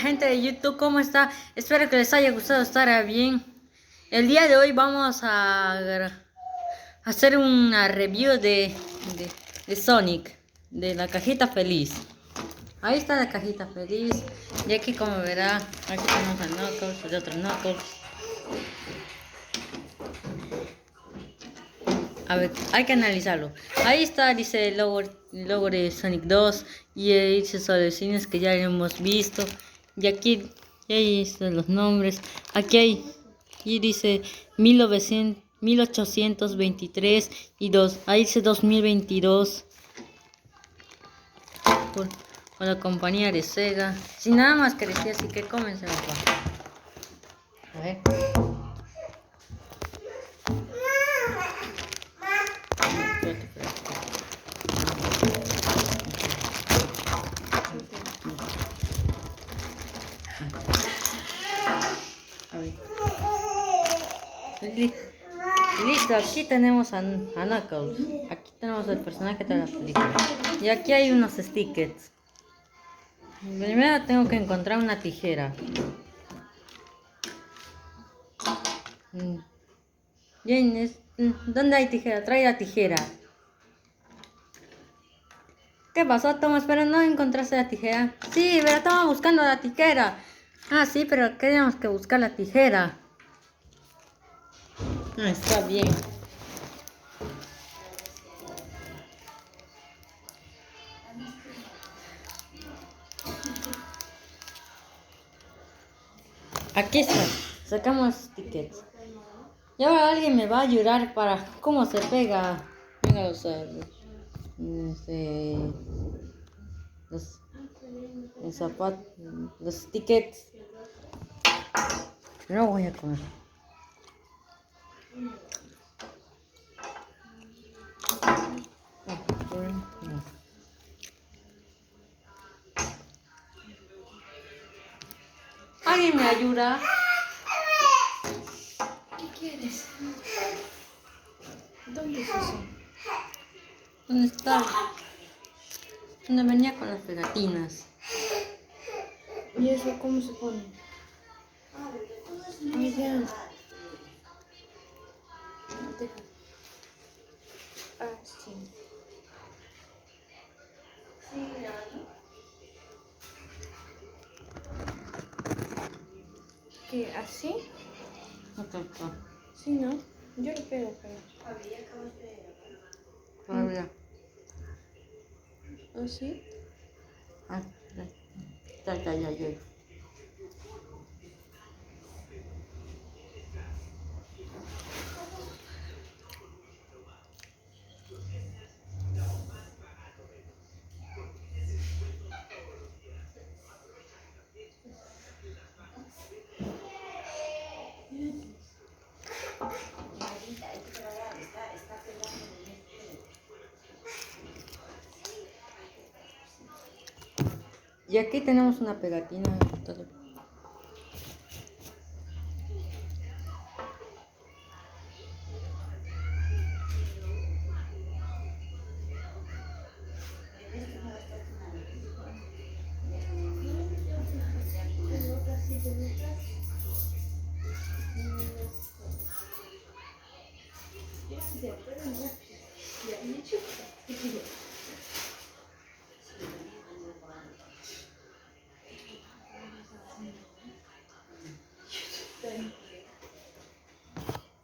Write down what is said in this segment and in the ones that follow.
gente de YouTube, ¿cómo está? Espero que les haya gustado, estar bien. El día de hoy vamos a hacer una review de Sonic, de la cajita feliz. Ahí está la cajita feliz. Y aquí, como verá, aquí tenemos a Knuckles, el otro Knuckles. A ver, hay que analizarlo. Ahí está, dice el logo de Sonic 2 y dice soluciones que ya hemos visto. Y aquí, y ahí están los nombres. Aquí hay, y dice 1900, 1823 y 2. Ahí dice 2022. Por, por la compañía de Sega. Sin nada más que decir, así que comencemos. A ver. A ver. Listo, aquí tenemos a Knuckles. Aquí tenemos el personaje de la película. Y aquí hay unos stickers. Primero tengo que encontrar una tijera. Jane, ¿dónde hay tijera? Trae la tijera. ¿Qué pasó, Thomas? Pero no encontraste la tijera. Sí, pero estaba buscando la tijera. Ah, sí, pero teníamos que buscar la tijera. Ah, está bien. Aquí está. Sacamos tickets. Y ahora alguien me va a ayudar para cómo se pega. Venga, los, los zapatos, los tickets. No voy a comer. ¿Alguien me ayuda? ¿Qué quieres? ¿Dónde es eso? ¿Dónde está? ¿Dónde venía con las pegatinas? ¿Y eso cómo se pone? Ay, ya. Deja. Ah, sí. ¿Qué? ¿Así? Acá está. Sí, ¿no? Yo le pego, pero... Todavía. ¿Así? Ah, ya. Y aquí tenemos una pegatina.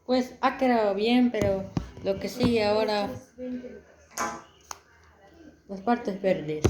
Pues ha quedado bien, pero lo que sigue ahora, las partes verdes.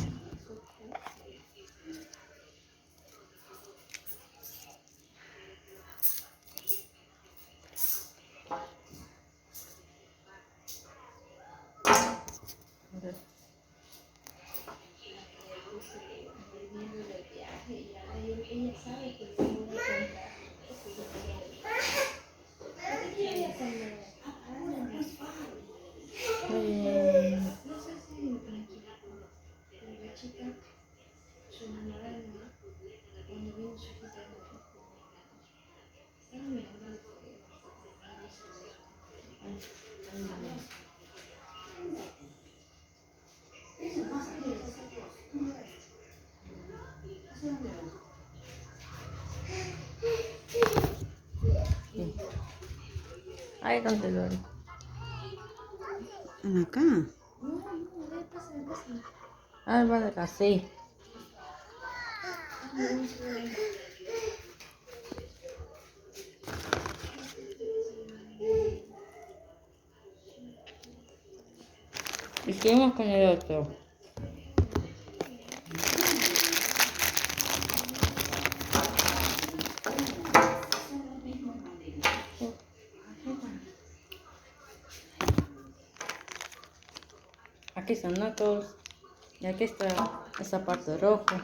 Ahí donde lo haré. Acá. Ah, vale, así. Y seguimos con el otro. Aquí están knuckles. Y aquí está esa parte roja.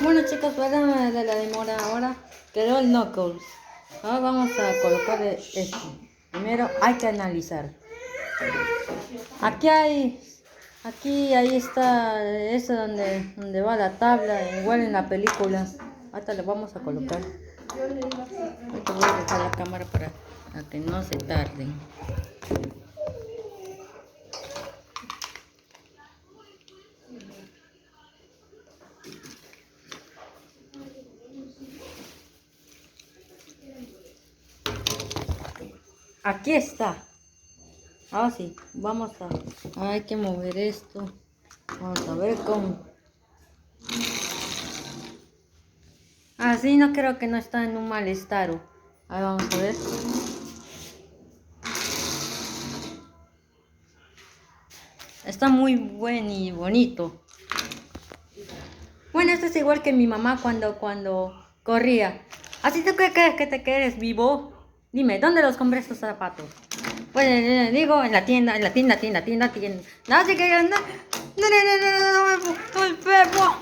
Bueno chicos, para de la demora ahora quedó el knuckles. Ahora vamos a colocar esto. Primero hay que analizar. Ahí está eso donde va la tabla, igual en la película. Ahorita le vamos a colocar. Ahorita voy a dejar la cámara para que no se tarden. Aquí está. Ahora sí, hay que mover esto. Vamos a ver cómo. Así no creo que no está en un mal estado. Ahí vamos a ver. Está muy buen y bonito. Bueno, esto es igual que mi mamá cuando corría. ¿Así tú qué crees que te quedes vivo? Dime, ¿dónde los compré estos zapatos? Pues digo, en la tienda. No, así que no me enfermo.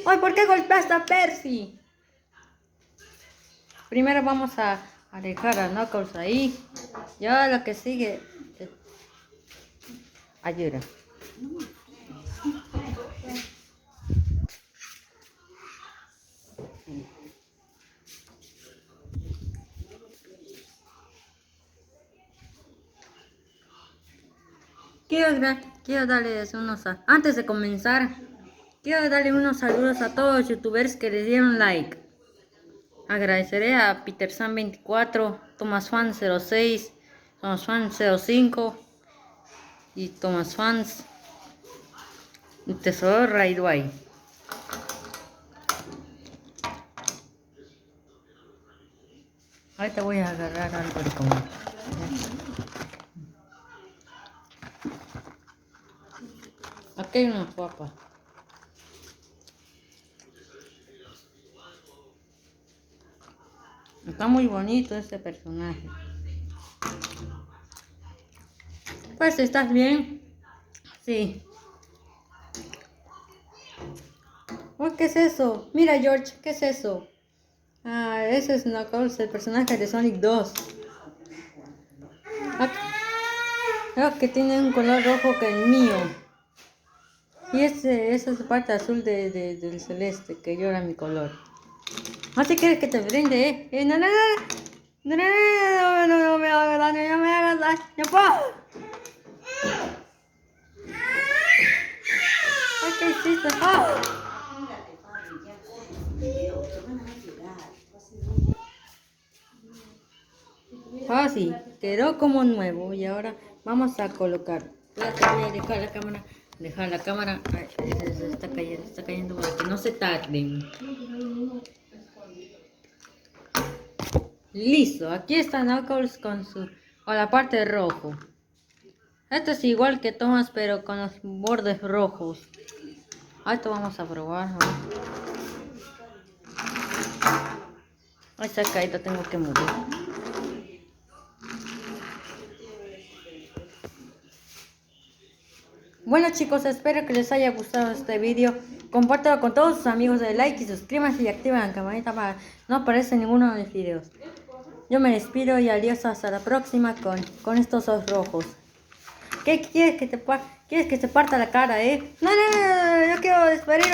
Ay, ¿por qué golpeaste a Percy? Primero vamos a dejar a Knuckles ahí. Y ahora lo que sigue. Ayuda. Quiero darles antes de comenzar, quiero darle unos saludos a todos los youtubers que les dieron like. Agradeceré a PeterSan24, TomasFan06, TomasFan05 y TomasFans y Tesoro Raidway. Ahorita voy a agarrar algo de comer. Aquí hay unas papas. Está muy bonito este personaje. Pues, ¿estás bien? Sí. Oh, ¿qué es eso? Mira, George, ¿qué es eso? Ah, ese es Knuckles, el personaje de Sonic 2. Creo que tiene un color rojo que el mío. Y esa es la parte azul del celeste, que llora mi color. ¿No te quieres que te brinde, no me hagas daño, no me hagas daño, Ay, ¿qué hiciste? Sí, quedó como nuevo y ahora vamos a colocar. Voy a dejar la cámara dejar la cámara. Ay, se está cayendo para que no se tarden. Listo, aquí está Knuckles con la parte rojo. Esto es igual que Thomas, pero con los bordes rojos. Esto vamos a probar. Esta caída tengo que mover. Bueno chicos, espero que les haya gustado este vídeo. Compártelo con todos sus amigos, de like y suscríbanse y activen la campanita para no aparecer en ninguno de mis videos. Yo me despido y adiós hasta la próxima con estos ojos rojos. ¿Qué quieres que te parta la cara, No, yo quiero despedir.